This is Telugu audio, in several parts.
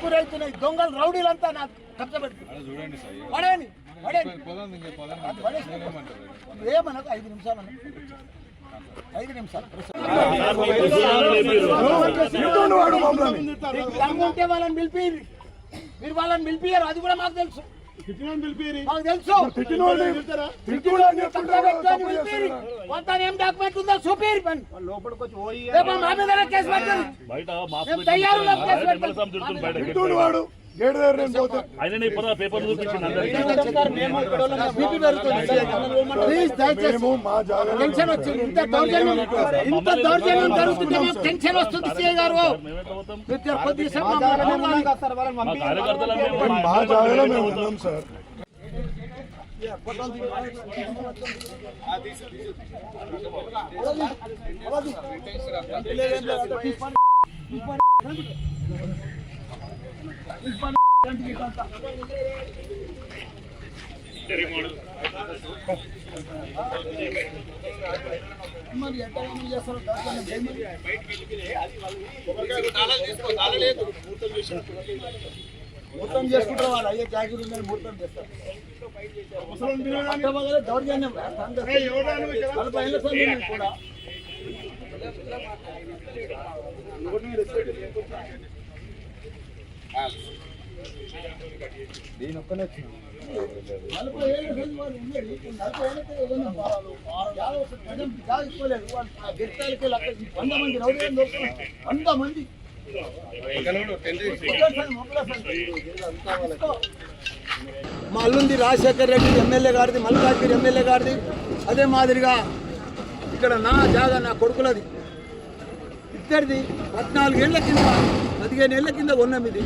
గురవుతున్నాయి. దొంగలు రౌడీలంతా నాకు కష్టపెడుతున్నారు. పడేని ఏమనకు 5 నిమిషాలు 5 నిమిషాలు ఉంటే వాళ్ళని పిలిపి మీరు వాళ్ళని పిలిపియారు. అది కూడా మాకు తెలుసు. మాకు తెలుసు ఏం డాక్యుమెంట్ ఉందో చూపిరు. లోపలికి వచ్చి మా మీద కేసు పెట్టండి. తయారు టెన్షన్ వచ్చింది. ఇంత దౌర్జన్యం జరుగుతుంటే మాకు టెన్షన్ వస్తుంది. సీఏ గారు మరి ఎంత చేస్తారు? మొత్తం చేసుకుంటారు. వాళ్ళు అయ్యే జాగ్రత్త ఉందని మొత్తం చేస్తారు. దౌర్జన్యం కూడా దీని ఒక్కనే వచ్చింది. 40 ఏళ్ళ వాళ్ళు ఉన్నది. 40 ఏళ్ళకి గెలిచాలకి 100 మంది రౌడీలను దొరుకుతున్నారు. 100 మంది మా అల్లుంది రాజశేఖర్ రెడ్డి ఎమ్మెల్యే గారిది, మల్కాజ్గిరి ఎమ్మెల్యే గారిది. అదే మాదిరిగా ఇక్కడ నా జాగా నా కొడుకులది ఇద్దరిది. 14 ఏళ్ల కింద 15 ఏళ్ల కింద ఉన్నాం. ఇది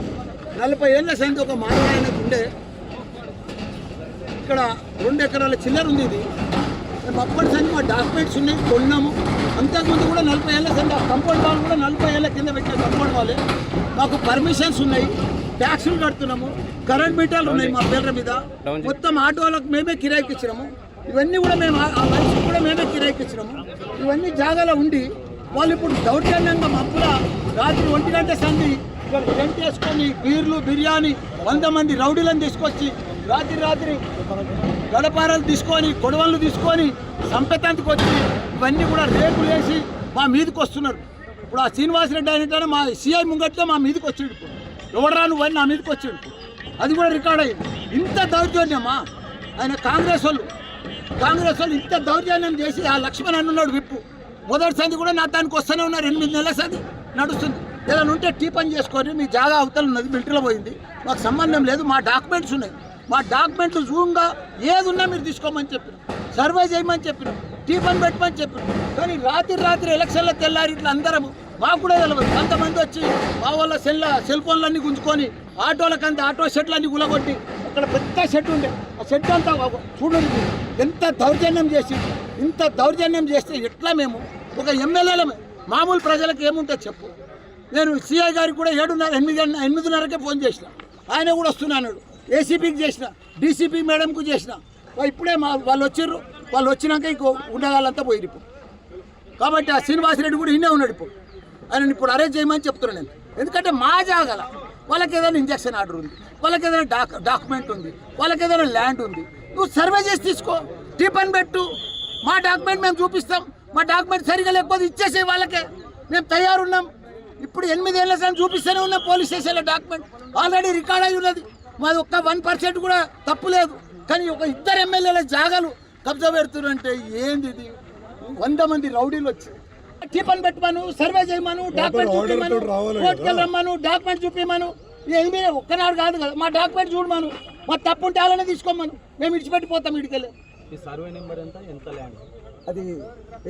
40 ఏళ్ల సంఖ్య ఒక మానవాయనకు ఉండే. ఇక్కడ 2 ఎకరాల చిల్లర ఉంది. ఇది మేము అప్పటి సంఖ్య మా డాక్యుమెంట్స్ ఉన్నాయి, కొన్నాము. అంతకుముందు కూడా 40 ఏళ్ల సంఖ్య కంపౌండ్ వాళ్ళు కూడా 40 ఏళ్ల కింద పెట్టిన కంపౌండ్ వాళ్ళే. మాకు పర్మిషన్స్ ఉన్నాయి, ట్యాక్సులు కడుతున్నాము, కరెంట్ మీటర్లు ఉన్నాయి మా పేర్ల మీద. మొత్తం ఆటోలకు మేమే కిరాయికి ఇచ్చినాము. ఇవన్నీ కూడా మేము ఆ లైఫ్కి కూడా మేమే కిరాయికి ఇచ్చినాము. ఇవన్నీ జాగాలో ఉండి వాళ్ళు ఇప్పుడు దౌర్జన్యంగా మప్పుల రాత్రి 1 గంట సంధి టెంట్ వేసుకొని బీర్లు బిర్యానీ 100 మంది రౌడీలను తీసుకొచ్చి రాత్రి గడపారాలు తీసుకొని కొడవళ్ళు తీసుకొని సంపెతంతకు వచ్చి ఇవన్నీ కూడా రేపులు వేసి మా మీదకి వస్తున్నారు. ఇప్పుడు ఆ శ్రీనివాసరెడ్డి అయిన మా సిఐ ముంగట్లో మా మీదకి వచ్చాడు. ఇప్పుడు ఎవడరా నువ్వని నా మీదకి వచ్చాడు. అది కూడా రికార్డ్ అయ్యింది. ఇంత దౌర్జన్యమా? ఆయన కాంగ్రెస్ వాళ్ళు ఇంత దౌర్జన్యం చేసి ఆ లక్ష్మణ్ అన్నాడు విప్పు. మొదటి సంధి కూడా నా దానికి వస్తూనే ఉన్నారు. 8 నెలల సంధి నడుస్తుంది. ఏదైనా ఉంటే టీ పని చేసుకొని మీ జాగా అవతల ఉన్నది, మిలిటరీలో పోయింది, మాకు సంబంధం లేదు. మా డాక్యుమెంట్స్ ఉన్నాయి. మా డాక్యుమెంట్లు జూమ్గా ఏది ఉన్నా మీరు తీసుకోమని చెప్పిన, సర్వే చేయమని చెప్పిన, టీ పని పెట్టమని చెప్పిన. కానీ రాత్రి ఎలక్షన్లో తెల్లారి ఇట్లా అందరము మాకు కూడా తెలియదు. కొంతమంది వచ్చి మా వాళ్ళ సెల్ ఫోన్లన్నీ గుంజుకొని ఆటోలకంతా ఆటో షెడ్లన్నీ గులగొట్టి అక్కడ పెద్ద షెడ్ ఉండే ఆ షెడ్ అంతా చూడండి ఎంత దౌర్జన్యం చేసి. ఇంత దౌర్జన్యం చేస్తే ఎట్లా మేము ఒక ఎమ్మెల్యేలమే మామూలు ప్రజలకు ఏముంటుంది చెప్పు. నేను సిఐ గారికి కూడా 8:30కే ఫోన్ చేసిన, ఆయన కూడా వస్తున్నాడు. ఏసీపీకి చేసిన, డీసీపీ మేడంకు చేసిన. ఇప్పుడే వాళ్ళు వచ్చిర్రు. వాళ్ళు వచ్చినాక ఇంకో ఉండగాళ్ళంతా పోయి ఇప్పుడు. కాబట్టి ఆ శ్రీనివాసరెడ్డి కూడా ఇన్నే ఉన్నాడు. ఇప్పుడు ఆయన ఇప్పుడు అరెస్ట్ చేయమని చెప్తున్నాను నేను. ఎందుకంటే మా జాగాల వాళ్ళకి ఏదైనా ఇంజక్షన్ ఆర్డర్ ఉంది, వాళ్ళకి ఏదైనా డాక్యుమెంట్ ఉంది, వాళ్ళకి ఏదైనా ల్యాండ్ ఉంది. నువ్వు సర్వే చేసి తీసుకో, టీ పని పెట్టు. మా డాక్యుమెంట్ మేము చూపిస్తాం. మా డాక్యుమెంట్ సరిగా లేకపోతే ఇచ్చేసే వాళ్ళకే మేము తయారున్నాం. ఇప్పుడు 8 ఏళ్ల సార్ చూపిస్తూనే ఉన్నాం. పోలీస్ స్టేషన్లో డాక్యుమెంట్ ఆల్రెడీ రికార్డ్ అయి ఉన్నది. మాది ఒక్క 1% కూడా తప్పు లేదు. కానీ ఒక 2 ఎమ్మెల్యేల జాగాలు కబ్జా పెడుతున్నారు అంటే ఏంది ఇది? 100 మంది రౌడీలు వచ్చి టీ పని పెట్టమను, సర్వే చేయమను, డాక్యుమెంట్ చూపించమను, కోర్టుకు రమ్మను, డాక్యుమెంట్ చూపించమను. ఏమీ ఒక్కనాడు కాదు కదా. మా డాక్యుమెంట్ చూడమను, మా తప్పు ఉంటే అలానే తీసుకోమను. మేము ఇడిచిపెట్టిపోతాం. ఇడికెళ్ళి సర్వే నెంబర్ ఎంత ల్యాండ్? అది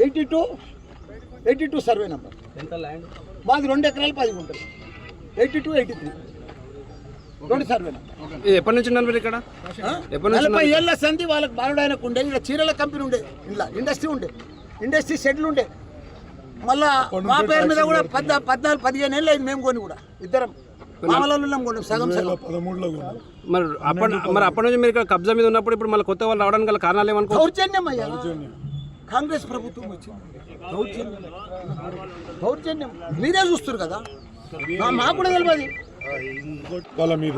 82 సర్వే నెంబర్. ఎంత ల్యాండ్? మాది 2 ఎకరాలు 10 గుంటలు. 82, 83 2 సర్వే నెంబర్. ఎప్పటి నుంచి ఉన్నారు ఇక్కడ? 40 ఏళ్ల సంధి వాళ్ళకి బాలుడాయనకు ఉండే. ఇక్కడ చీరల కంపెనీ ఉండే, ఇలా ఇండస్ట్రీ ఉండే, ఇండస్ట్రీ షెడ్లు ఉండే. మళ్ళా మా పేరు మీద కూడా 14-15 ఏళ్ళు అయింది. మేము కొని కూడా ఇద్దరం మామూలు కొన్నాం, సగం 13లో. మరి అప్పటి నుంచి మీరు ఇక్కడ కబ్జా మీద ఉన్నప్పుడు ఇప్పుడు మళ్ళీ కొత్త వాళ్ళు రావడానికి గల కారణాలు ఏమనుకో? దౌర్జన్యం అయ్యా. కాంగ్రెస్ ప్రభుత్వం వచ్చింది. దౌర్జన్యం మీరే చూస్తారు కదా. మాకు కూడా తెలియదు. వాళ్ళ మీద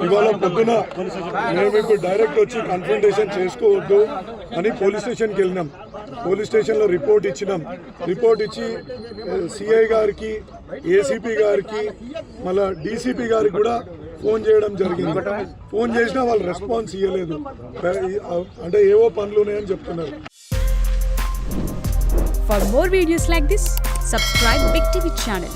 ఇవాళ పొద్దున మేము ఇప్పుడు డైరెక్ట్ వచ్చి కన్ఫ్రంటేషన్ చేసుకోవద్దు అని పోలీస్ స్టేషన్కి వెళ్ళినాం. పోలీస్ స్టేషన్లో రిపోర్ట్ ఇచ్చినాం. రిపోర్ట్ ఇచ్చి సిఐ గారికి, ఏసీపీ గారికి, మళ్ళా డీసీపీ గారికి కూడా ఫోన్ చేయడం జరిగింది. ఫోన్ చేసినా వాళ్ళు రెస్పాన్స్ ఇవ్వలేదు. అంటే ఏవో పనులు ఉన్నాయని చెప్తున్నారు. For more videos like this, subscribe Big TV channel.